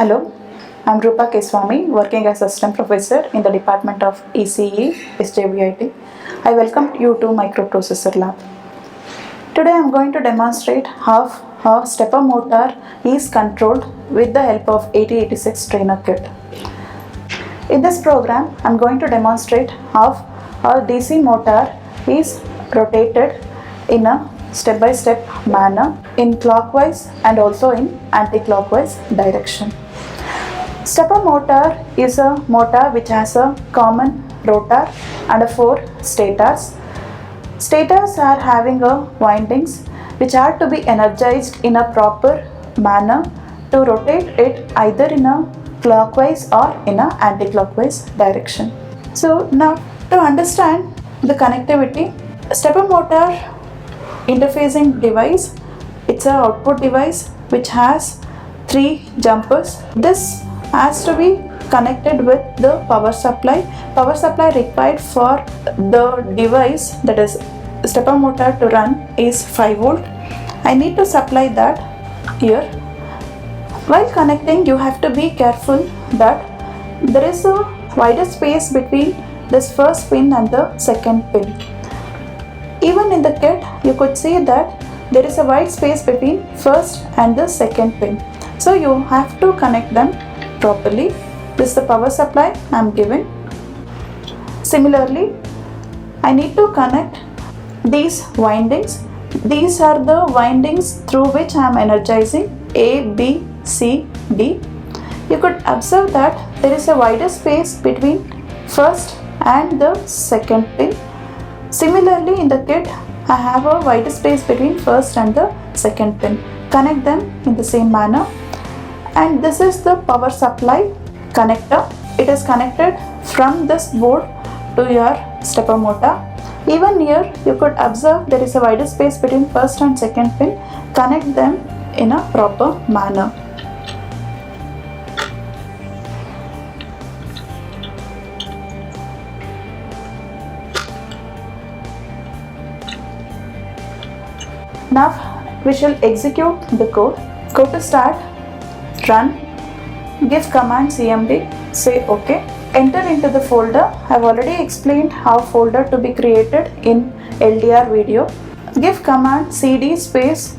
Hello, I'm Rupa Keswami, working as Assistant Professor in the Department of ECE, SJVIT. I welcome you to Microprocessor Lab. Today I'm going to demonstrate how a stepper motor is controlled with the help of 8086 trainer kit. In this program, I'm going to demonstrate how a DC motor is rotated in a step-by-step manner in clockwise and also in anti-clockwise direction. Stepper motor is a motor which has a common rotor and 4 stators. Stators are having windings which are to be energized in a proper manner to rotate it either in a clockwise or in a anti-clockwise direction. So now to understand the connectivity, stepper motor interfacing device, it's an output device which has 3 jumpers. This has to be connected with the power supply. Power supply required for the device, that is stepper motor, to run is 5 volt. I need to supply that here. While connecting, you have to be careful that there is a wider space between this first pin and the second pin. Even in the kit, you could see that there is a wide space between first and the second pin. So you have to connect them properly. This is the power supply I am giving. Similarly, I need to connect these windings. These are the windings through which I am energizing A, B, C, D. You could observe that there is a wider space between first and the second pin. Similarly, in the kit, I have a wider space between first and the second pin. Connect them in the same manner. And this is the power supply connector. It is connected from this board to your stepper motor. Even here, you could observe there is a wider space between first and second pin. Connect them in a proper manner. Now we shall execute the code. Go to start, run, give command cmd, say OK. Enter into the folder. I have already explained how folder to be created in LDR video. Give command cd space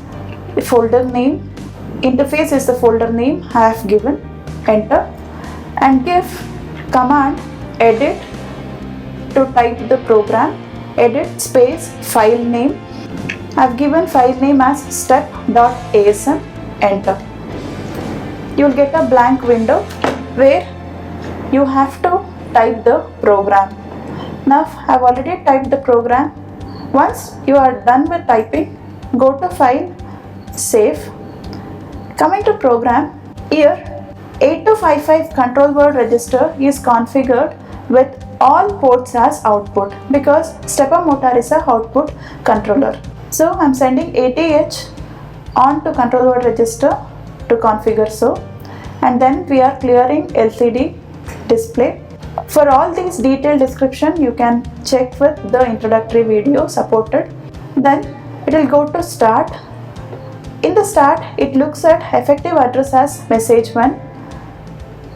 folder name. Interface is the folder name I have given. Enter. And give command edit to type the program. Edit space file name. I have given file name as step.asm. Enter. You will get a blank window where you have to type the program. Now I have already typed the program. Once you are done with typing, go to file, save. Coming to program, here 8255 control word register is configured with all ports as output because stepper motor is a output controller. So I am sending 80H on to control word register to configure so, and then we are clearing LCD display. For all these detailed description, you can check with the introductory video supported. Then it will go to start. In the start, it looks at effective address as message 1.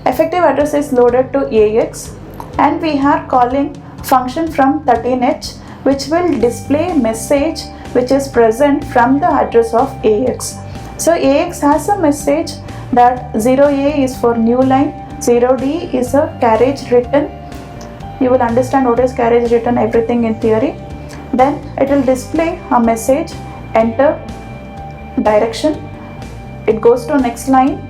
Effective address is loaded to AX, and we are calling function from 13H which will display message which is present from the address of AX. So AX has a message that 0A is for new line, 0D is a carriage return. You will understand what is carriage return, everything in theory. Then it will display a message, enter direction. It goes to next line,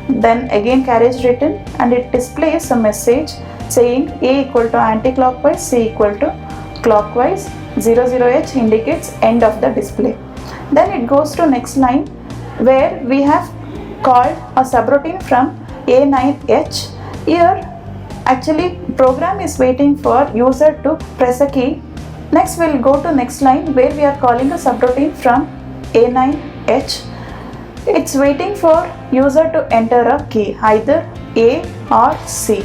then again carriage return, and it displays a message saying A equal to anti-clockwise, C equal to clockwise. 00H indicates end of the display. Then it goes to next line where we have called a subroutine from A9H. Here actually program is waiting for user to press a key. Next we'll go to next line where we are calling a subroutine from A9H. It's waiting for user to enter a key, either A or C.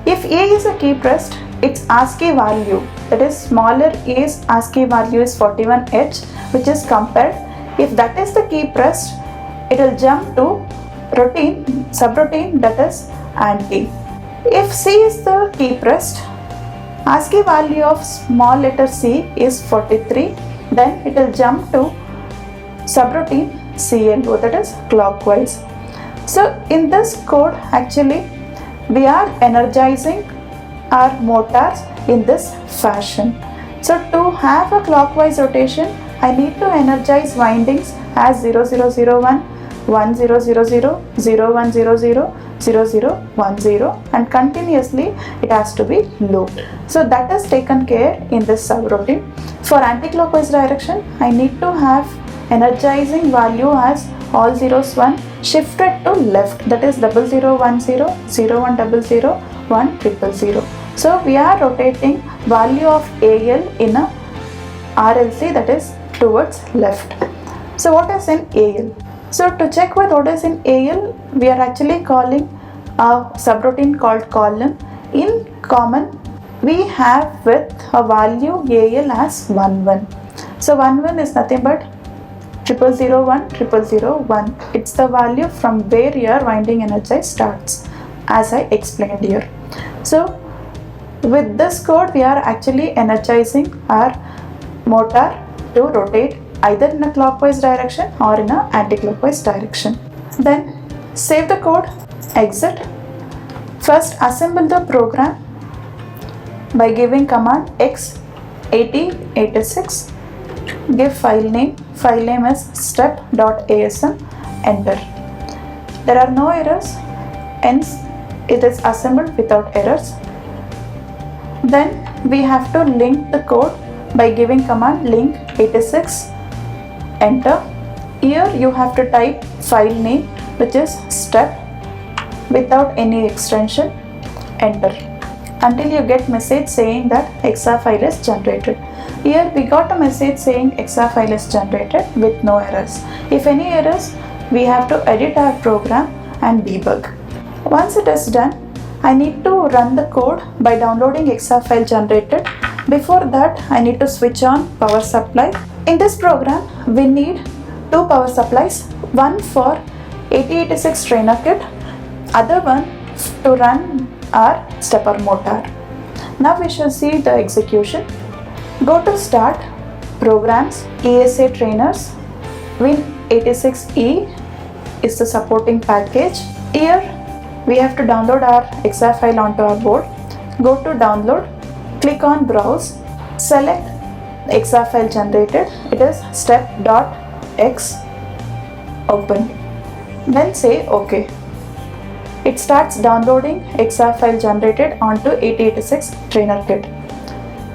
If A is a key pressed, its ASCII value, that is smaller A's ASCII value is 41H, which is compared. If that is the key pressed, it will jump to routine, subroutine, that is anti. If C is the key pressed, ASCII value of small letter C is 43, then it will jump to subroutine CLO, that is clockwise. So in this code, actually we are energizing our motors in this fashion. So to have a clockwise rotation, I need to energize windings as 0001, 1000, 0100, 0010, and continuously it has to be looped. So that is taken care in this subroutine. For anti-clockwise direction, I need to have energizing value as all zeros 1 shifted to left, that is 0010, 0100, 1000. So we are rotating value of AL in a RLC, that is towards left. So what is in AL? So to check with what is in AL, we are actually calling a subroutine called column. In common, we have with a value AL as 11. So 11 is nothing but 0001, 0001. It's the value from where your winding energize starts, as I explained here. So with this code, we are actually energizing our motor to rotate either in a clockwise direction or in a anti-clockwise direction. Then save the code, exit. First assemble the program by giving command x8086. Give file name is step.asm, enter. There are no errors, hence it is assembled without errors. Then we have to link the code by giving command link 86, enter. Here you have to type file name, which is step without any extension, enter, until you get message saying that exa file is generated. Here we got a message saying exa file is generated with no errors. If any errors, we have to edit our program and debug. Once it is done, I need to run the code by downloading exa file generated. Before that, I need to switch on power supply. In this program, we need two power supplies, one for 8086 trainer kit, other one to run our stepper motor. Now we shall see the execution. Go to start, programs, ESA trainers, Win86E is the supporting package. Here we have to download our exa file onto our board. Go to download, click on browse, select the exa file generated, it is step.x, open, then say OK. It starts downloading exa file generated onto 8086 trainer kit.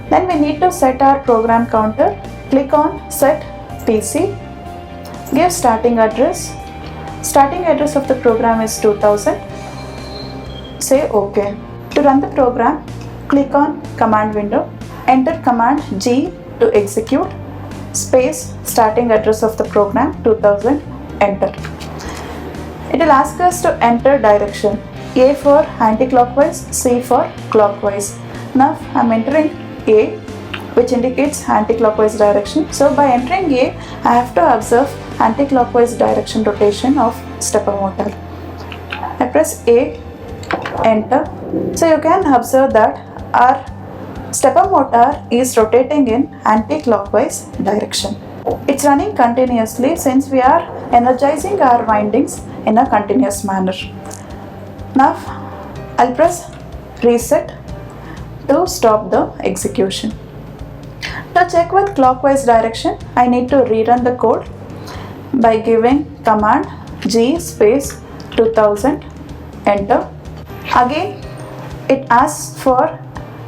Then we need to set our program counter. Click on set PC, give starting address. Starting address of the program is 2000. Say OK. To run the program, click on command window, enter command G to execute, space starting address of the program 2000, enter. It will ask us to enter direction, A for anti-clockwise, C for clockwise. Now I am entering A, which indicates anti-clockwise direction. So by entering A, I have to observe anti-clockwise direction rotation of stepper motor. I press A, enter. So you can observe that our stepper motor is rotating in anti-clockwise direction. It's running continuously since we are energizing our windings in a continuous manner. Now I'll press reset to stop the execution. To check with clockwise direction, I need to rerun the code by giving command G space 2000, enter. Again it asks for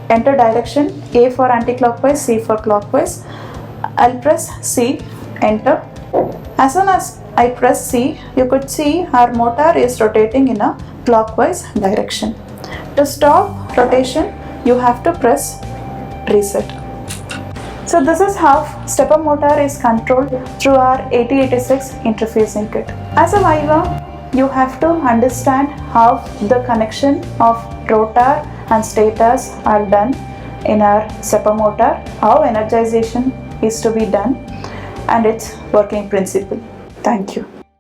enter direction, A for anti-clockwise, C for clockwise. I'll press C, enter. As soon as I press C, you could see our motor is rotating in a clockwise direction. To stop rotation, you have to press reset. So this is how stepper motor is controlled through our 8086 interfacing kit. As a Viva, you have to understand how the connection of rotor and stators are done in our stepper motor, how energization is to be done, and its working principle. Thank you.